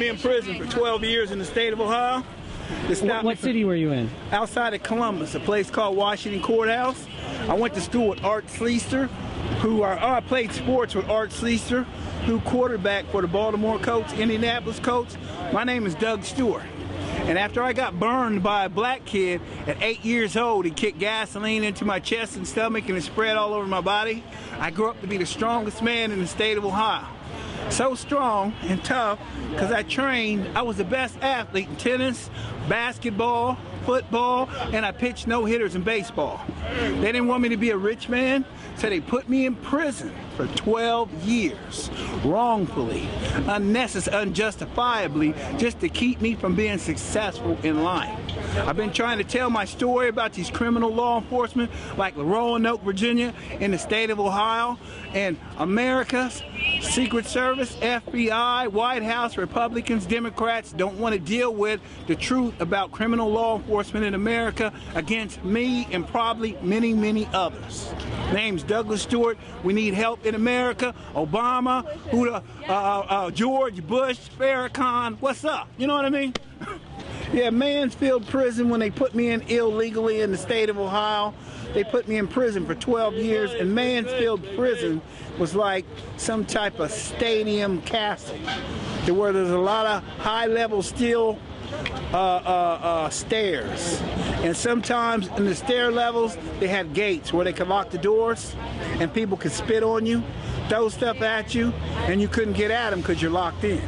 me in prison for 12 years in the state of Ohio. What city were you in? Outside of Columbus, a place called Washington Courthouse. I went to school with Art Schlichter, I played sports with Art Schlichter, who quarterbacked for the Baltimore Colts, Indianapolis Colts. My name is Doug Stewart. And after I got burned by a black kid at 8 years old, he kicked gasoline into my chest and stomach and it spread all over my body. I grew up to be the strongest man in the state of Ohio. So strong and tough because I was the best athlete in tennis, basketball, football, and I pitched no-hitters in baseball. They didn't want me to be a rich man, so they put me in prison for 12 years, wrongfully, unjustifiably, just to keep me from being successful in life. I've been trying to tell my story about these criminal law enforcement like Roanoke, Virginia, in the state of Ohio, and America's Secret Service, FBI, White House, Republicans, Democrats don't want to deal with the truth about criminal law enforcement in America against me and probably many, many others. Name's Douglas Stewart. We need help in America. Obama, George Bush, Farrakhan, what's up? You know what I mean? Yeah, Mansfield Prison, when they put me in illegally in the state of Ohio, they put me in prison for 12 years, and Mansfield Prison was like some type of stadium castle, to where there's a lot of high-level steel stairs, and sometimes in the stair levels they had gates where they could lock the doors and people could spit on you, throw stuff at you, and you couldn't get at them because you're locked in.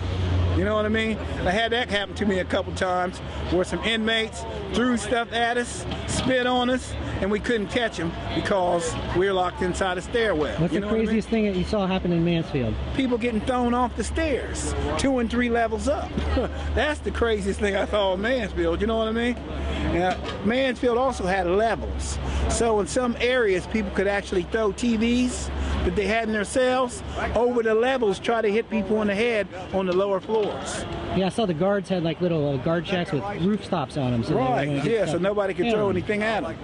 You know what I mean? I had that happen to me a couple times where some inmates threw stuff at us, spit on us, and we couldn't catch them because we were locked inside a stairwell. What's the craziest thing that you saw happen in Mansfield? People getting thrown off the stairs, 2 and 3 levels up. That's the craziest thing I saw in Mansfield, you know what I mean? Now, Mansfield also had levels. So in some areas, people could actually throw TVs that they had in their cells over the levels, try to hit people in the head on the lower floors. Yeah, I saw the guards had like little guard shacks with roof stops on them. So right, yeah, so nobody could throw anything at them.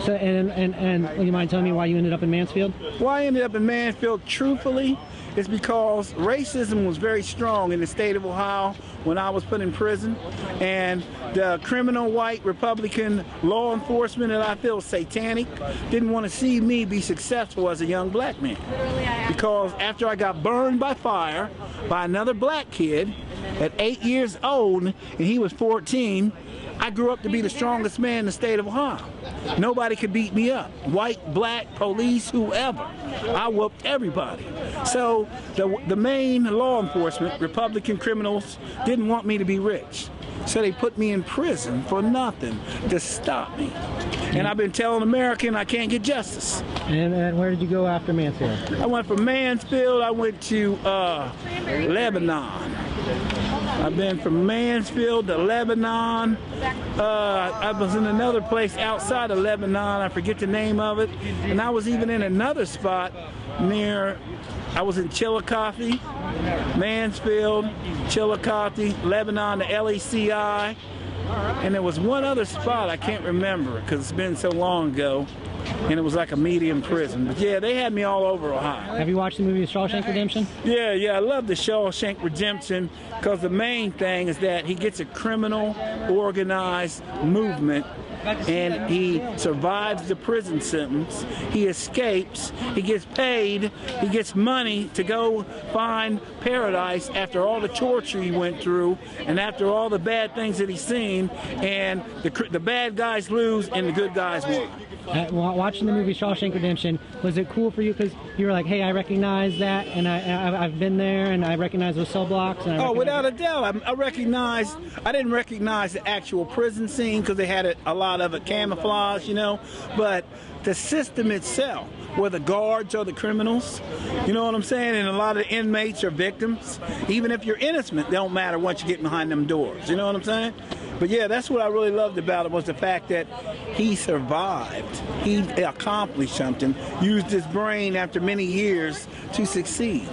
And would you mind telling me why you ended up in Mansfield? Why I ended up in Mansfield, truthfully, is because racism was very strong in the state of Ohio when I was put in prison, and the criminal white Republican law enforcement that I feel satanic didn't want to see me be successful as a young black man. Because after I got burned by fire by another black kid at 8 years old, and he was 14, I grew up to be the strongest man in the state of Ohio. Nobody could beat me up. White, black, police, whoever. I whooped everybody. So the main law enforcement, Republican criminals, didn't want me to be rich. So they put me in prison for nothing to stop me. And I've been telling America I can't get justice. And where did you go after Mansfield? I went from Mansfield, I went to Lebanon. I've been from Mansfield to Lebanon. I was in another place outside of Lebanon. I forget the name of it. And I was even in another spot I was in Chillicothe, Mansfield, Chillicothe, Lebanon to LECI. And there was one other spot I can't remember because it's been so long ago. And it was like a medium prison. But yeah, they had me all over Ohio. Have you watched the movie Shawshank Redemption? Yeah, I love the Shawshank Redemption because the main thing is that he gets a criminal organized movement and he survives the prison sentence. He escapes, he gets paid, he gets money to go find paradise after all the torture he went through and after all the bad things that he's seen, and the bad guys lose and the good guys win. Watching the movie Shawshank Redemption, was it cool for you because you were like, hey, I recognize that, and I've been there, and I recognize those cell blocks? And without a doubt. I didn't recognize the actual prison scene because they had a lot of it camouflage, you know, but the system itself, where the guards are the criminals, you know what I'm saying, and a lot of the inmates are victims. Even if you're innocent, it don't matter once you get behind them doors, you know what I'm saying? But yeah, that's what I really loved about it, was the fact that he survived. He accomplished something, used his brain after many years to succeed.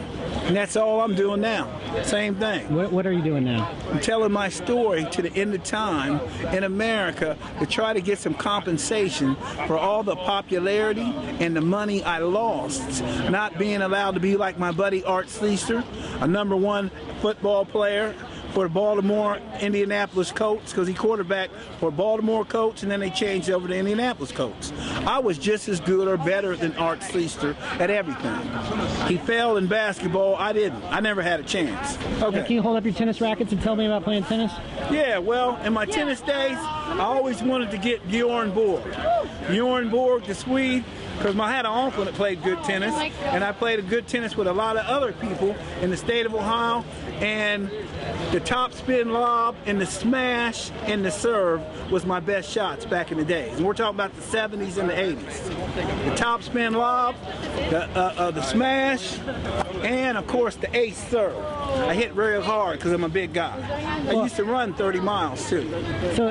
And that's all I'm doing now. Same thing. What are you doing now? I'm telling my story to the end of time in America to try to get some compensation for all the popularity and the money I lost not being allowed to be like my buddy Art Schlichter, a #1 football player for the Baltimore Indianapolis Colts, because he quarterbacked for Baltimore Colts and then they changed over to Indianapolis Colts. I was just as good or better than Art Schlichter at everything. He failed in basketball. I didn't. I never had a chance. Okay. Can you hold up your tennis rackets and tell me about playing tennis? Yeah, well, in my tennis days, I always wanted to get Bjorn Borg. Bjorn Borg, the Swede, because I had an uncle that played good tennis, and I played a good tennis with a lot of other people in the state of Ohio, and the top spin lob and the smash and the serve was my best shots back in the days. And we're talking about the 70s and the 80s. The top spin lob, the smash, and of course the ace serve. I hit real hard because I'm a big guy. I used to run 30 miles too. So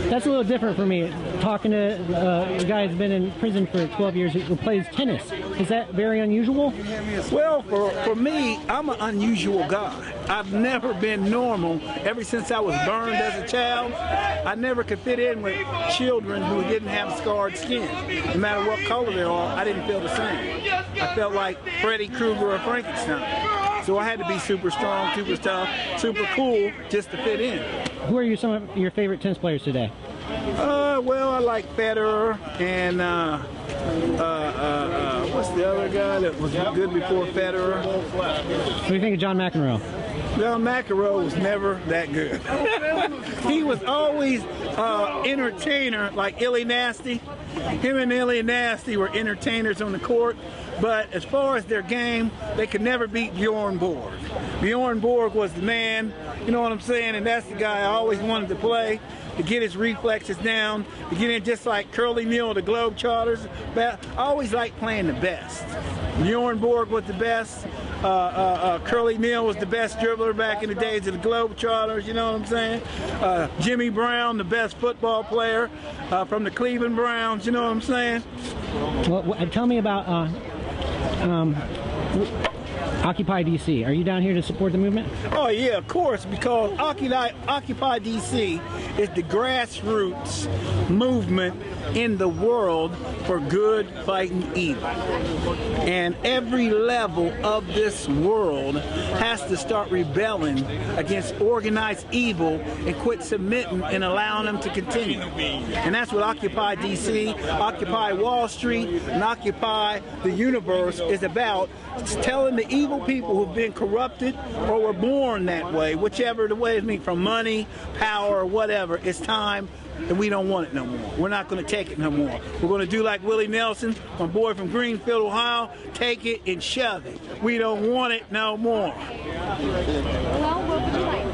that's a little different for me. Talking to a guy who's been in prison for 12 years who plays tennis. Is that very unusual? Well, for me, I'm an unusual guy. I've never been normal ever since I was burned as a child. I never could fit in with children who didn't have scarred skin. No matter what color they are, I didn't feel the same. I felt like Freddy Krueger or Frankenstein. So I had to be super strong, super tough, super cool just to fit in. Who are some of your favorite tennis players today? Well, I like Federer and what's the other guy that was good before Federer? What do you think of John McEnroe? John McEnroe was never that good. He was always entertainer, like Illy Nasty. Him and Illy Nasty were entertainers on the court, but as far as their game, they could never beat Bjorn Borg. Bjorn Borg was the man, you know what I'm saying, and that's the guy I always wanted to play, to get his reflexes down, to get in just like Curly Neal, the Globetrotters. I always liked playing the best. Bjorn Borg was the best. Curly Neal was the best dribbler back in the days of the Globetrotters, you know what I'm saying? Jimmy Brown, the best football player from the Cleveland Browns, you know what I'm saying? Well, tell me about Occupy DC. Are you down here to support the movement? Oh yeah, of course, because Occupy DC is the grassroots movement in the world for good fighting evil. And every level of this world has to start rebelling against organized evil and quit submitting and allowing them to continue. And that's what Occupy DC, Occupy Wall Street, and Occupy the Universe is about. It's telling the evil people who've been corrupted or were born that way, whichever the way it means, from money, power, or whatever, it's time that we don't want it no more. We're not going to take it no more. We're going to do like Willie Nelson, my boy from Greenfield, Ohio, take it and shove it. We don't want it no more. Well, what would you like?